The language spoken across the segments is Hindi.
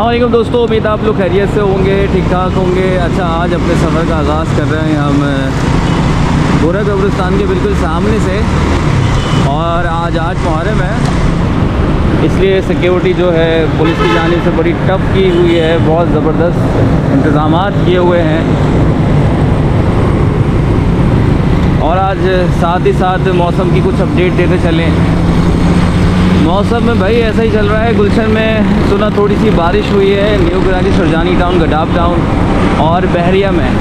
अस्सलाम दोस्तों, उम्मीद आप लोग खैरियत से होंगे, ठीक ठाक होंगे। अच्छा, आज अपने सफ़र का आगाज़ कर रहे हैं हम गोरा कब्रिस्तान के बिल्कुल सामने से। और आज मुहर्रम है, इसलिए सिक्योरिटी जो है पुलिस की जानिब से बड़ी टफ की हुई है। बहुत ज़बरदस्त इंतज़ामात किए हुए हैं। और आज साथ ही साथ मौसम की कुछ अपडेट देते चलें। मौसम में भाई ऐसा ही चल रहा है। गुलशन में सुना थोड़ी सी बारिश हुई है, new Karachi, Surjani town, गडाब town और बहरिया में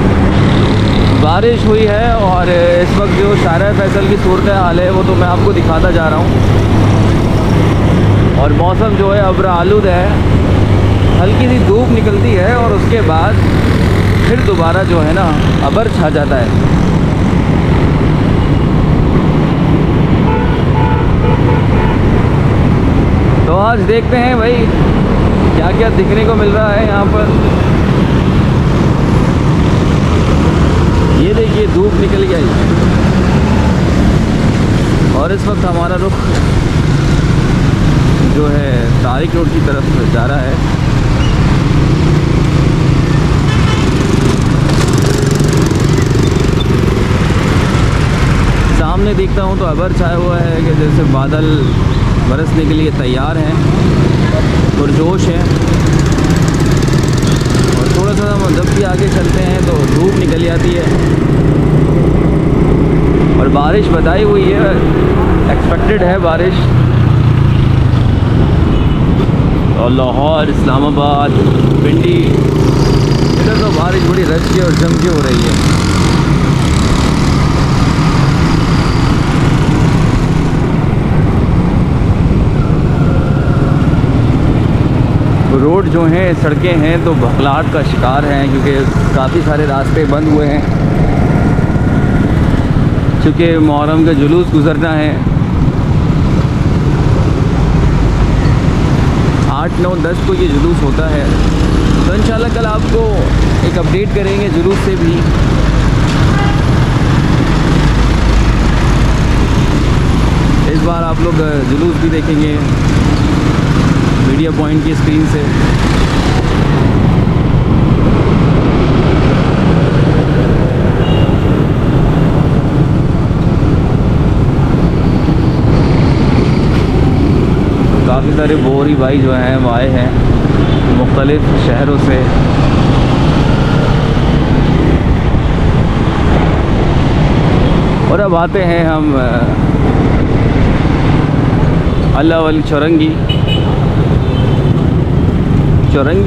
बारिश हुई है। और इस वक्त जो शारा फैसल की सूरत हाल है वो तो मैं आपको दिखाता जा रहा हूँ। और मौसम जो है अब्र आलूद है, हल्की सी धूप निकलती है और उसके बाद फिर दोबारा जो है ना अबर छा जाता है। तो आज देखते हैं भाई क्या क्या दिखने को मिल रहा है यहाँ पर। ये देखिए धूप निकल गई और इस वक्त हमारा रुख जो है तारिक रोड की तरफ जा रहा है। सामने देखता हूँ तो अबर छाया हुआ है कि जैसे बादल बरसने के लिए तैयार हैं, पुरजोश हैं। और थोड़ा सा हम जब भी आगे चलते हैं तो धूप निकल जाती है और बारिश बताई हुई है, एक्सपेक्टेड है बारिश। और लाहौर, इस्लामाबाद, पिंडी, इधर तो बारिश बड़ी रच के और जम के हो रही है। रोड जो हैं, सड़कें हैं तो भखलाहट का शिकार हैं, क्योंकि काफ़ी सारे रास्ते बंद हुए हैं। चूँकि मुहर्रम का जुलूस गुज़रना है, 8, 9, 10 को ये जुलूस होता है। तो इंशाल्लाह कल आपको एक अपडेट करेंगे जुलूस से भी। इस बार आप लोग जुलूस भी देखेंगे मीडिया पॉइंट की स्क्रीन से। काफ़ी सारे बोरी भाई जो हैं वो आए हैं मुख्तलिफ शहरों से। और अब आते हैं हम अल्लाह वाली चौरंगी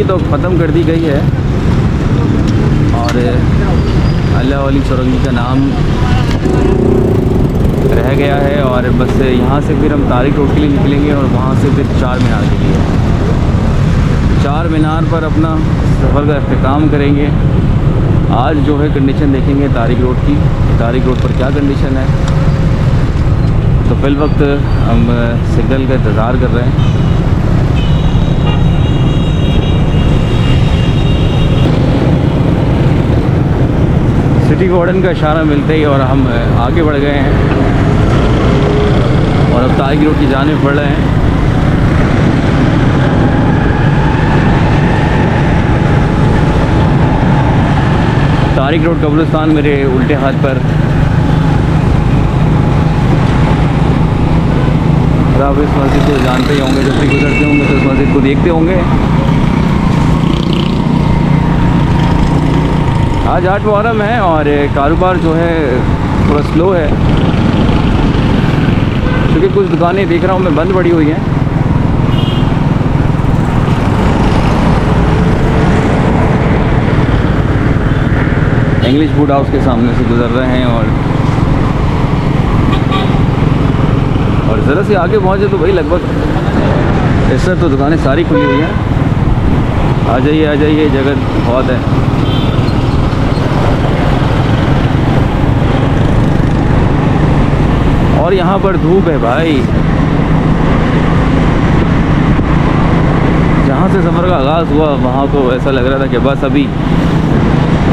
तो ख़त्म कर दी गई है और अल्लाह वाली चौरंगी का नाम रह गया है। और बस यहाँ से फिर हम तारिक रोड के लिए निकलेंगे और वहाँ से फिर चार मीनार के लिए। चार मीनार पर अपना सफ़र का इख्तिताम करेंगे। आज जो है कंडीशन देखेंगे तारिक रोड की, तारिक रोड पर क्या कंडीशन है। तो फिल वक्त हम सिग्नल का इंतज़ार कर रहे हैं। सिटी वार्डन का इशारा मिलते ही और हम आगे बढ़ गए हैं और अब तारिक रोड की जानिब बढ़ रहे हैं। तारिक रोड कब्रिस्तान मेरे उल्टे हाथ पर। आप इस मस्जिद को जानते ही होंगे, जब भी गुजरते होंगे तो इस मस्जिद को देखते होंगे। आज 8 मुहर्रम है और कारोबार जो है थोड़ा स्लो है, क्योंकि कुछ दुकानें देख रहा हूँ मैं बंद पड़ी हुई हैं। इंग्लिश फूड हाउस के सामने से गुजर रहे हैं और ज़रा से आगे पहुँचे तो भाई लगभग इस तरह तो दुकानें सारी खुली हुई हैं। आ जाइए, जगह बहुत है। और यहाँ पर धूप है भाई। जहाँ से सफ़र का आगाज़ हुआ वहाँ तो ऐसा लग रहा था कि बस अभी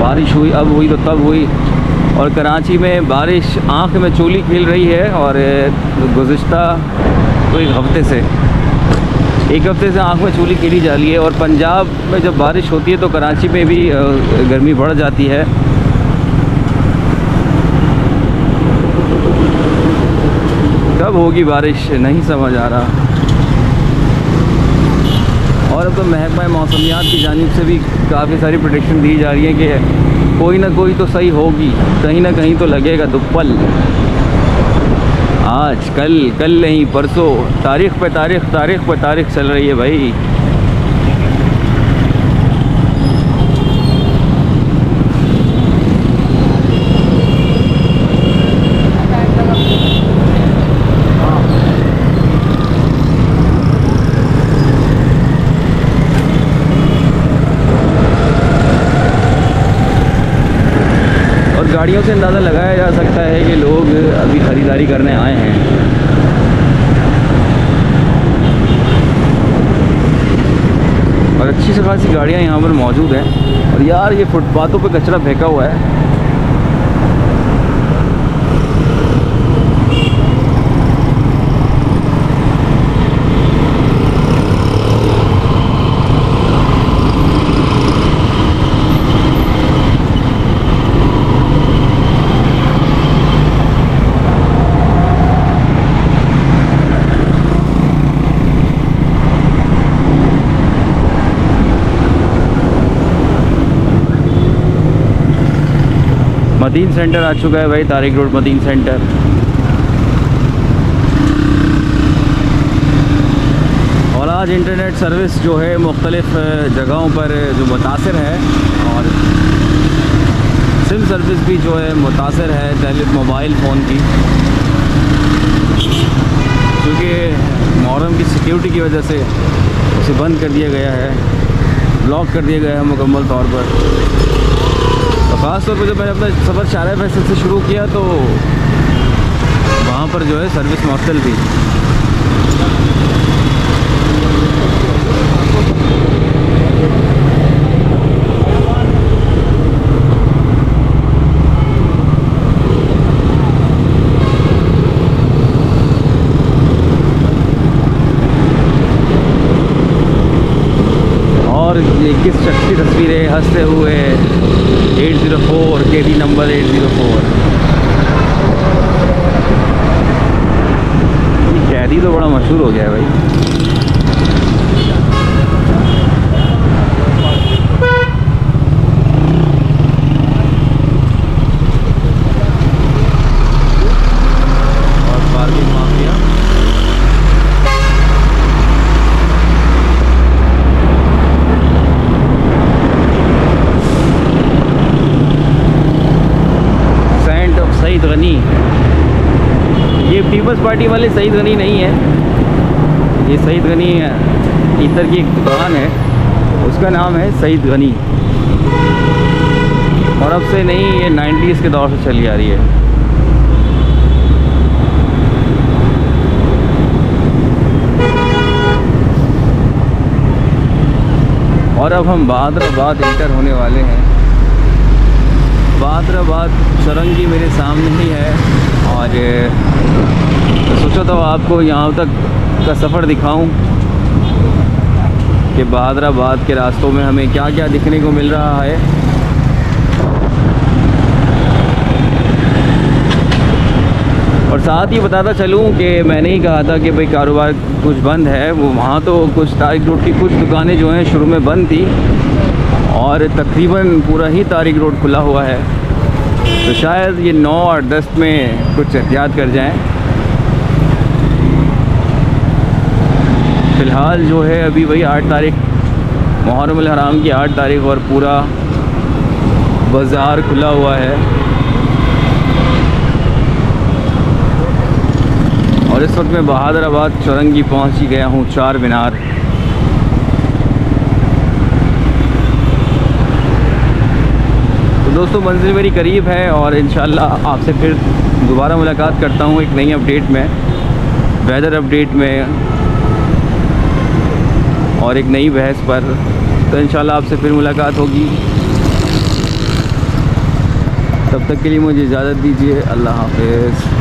बारिश हुई, अब हुई तो तब हुई। और कराची में बारिश आँख में चोली खेल रही है। और गुज़िश्ता कोई हफ्ते से एक हफ्ते से आँख में चूली खींची जा रही है। और पंजाब में जब बारिश होती है तो कराची में भी गर्मी बढ़ जाती है। कब होगी बारिश नहीं समझ आ रहा। और अब तो महकमा मौसमियात की जानिब से भी काफ़ी सारी प्रेडिक्शन दी जा रही है कि कोई ना कोई तो सही होगी, कहीं ना कहीं तो लगेगा दुप्पल। आज कल, कल नहीं परसों, तारीख़ पे तारीख़, तारीख़ पे तारीख़ चल रही है भाई। गाड़ियों से अंदाज़ा लगाया जा सकता है कि लोग अभी ख़रीदारी करने आए हैं। और अच्छी से खासी गाड़ियाँ यहाँ पर मौजूद हैं। और यार ये फुटपाथों पे कचरा फेंका हुआ है। मदीन सेंटर आ चुका है भाई, तारिक रोड मदीन सेंटर। और आज इंटरनेट सर्विस जो है मुख्तलिफ़ जगहों पर जो मुतासिर है, और सिम सर्विस भी जो है मुतासिर है मोबाइल फ़ोन की, क्योंकि मुहर्रम की सिक्योरिटी की वजह से उसे बंद कर दिया गया है, ब्लॉक कर दिया गया है मुकम्मल तौर पर। ख़ास तौर पर जब मैंने अपना सफ़र शारा फैसल से शुरू किया तो वहाँ पर जो है सर्विस मुअत्तल थी। और ये किस शख्स की तस्वीर है हंसते हुए 804 KD नंबर 804। कैदी तो बड़ा मशहूर हो गया है भाई। और पार्किंग माफिया। सईद गनी, ये पीपल्स पार्टी वाले सईद गनी नहीं है, ये सईद गनी इधर की एक दुकान है, उसका नाम है सईद गनी। और अब से नहीं, ये 90s के दौर से चली आ रही है। और अब हम बादराबाद इंटर होने वाले हैं। बादराबाद सरंगी मेरे सामने ही है। और सोचा था आपको यहाँ तक का सफ़र दिखाऊं कि बादराबाद के रास्तों में हमें क्या क्या दिखने को मिल रहा है। और साथ ही बताता चलूं कि मैंने ही कहा था कि भाई कारोबार कुछ बंद है, वो वहाँ तो कुछ तारिक रोड की कुछ दुकानें जो हैं शुरू में बंद थी, और तकरीबन पूरा ही तारिक रोड खुला हुआ है। तो शायद ये 9 और 10 में कुछ एहतियात कर जाएं। फ़िलहाल जो है अभी वही 8 तारीख मुहर्रम अल हराम की 8 तारीख, और पूरा बाज़ार खुला हुआ है। और इस वक्त मैं बहादुराबाद चौरंगी पहुंच ही गया हूँ, चार मीनार। दोस्तों मंजिल मेरी करीब है, और इंशाल्लाह आपसे फिर दोबारा मुलाकात करता हूँ एक नई अपडेट में, वेदर अपडेट में, और एक नई बहस पर। तो इंशाल्लाह आपसे फिर मुलाकात होगी। तब तक के लिए मुझे इजाज़त दीजिए। अल्लाह हाफ़िज़।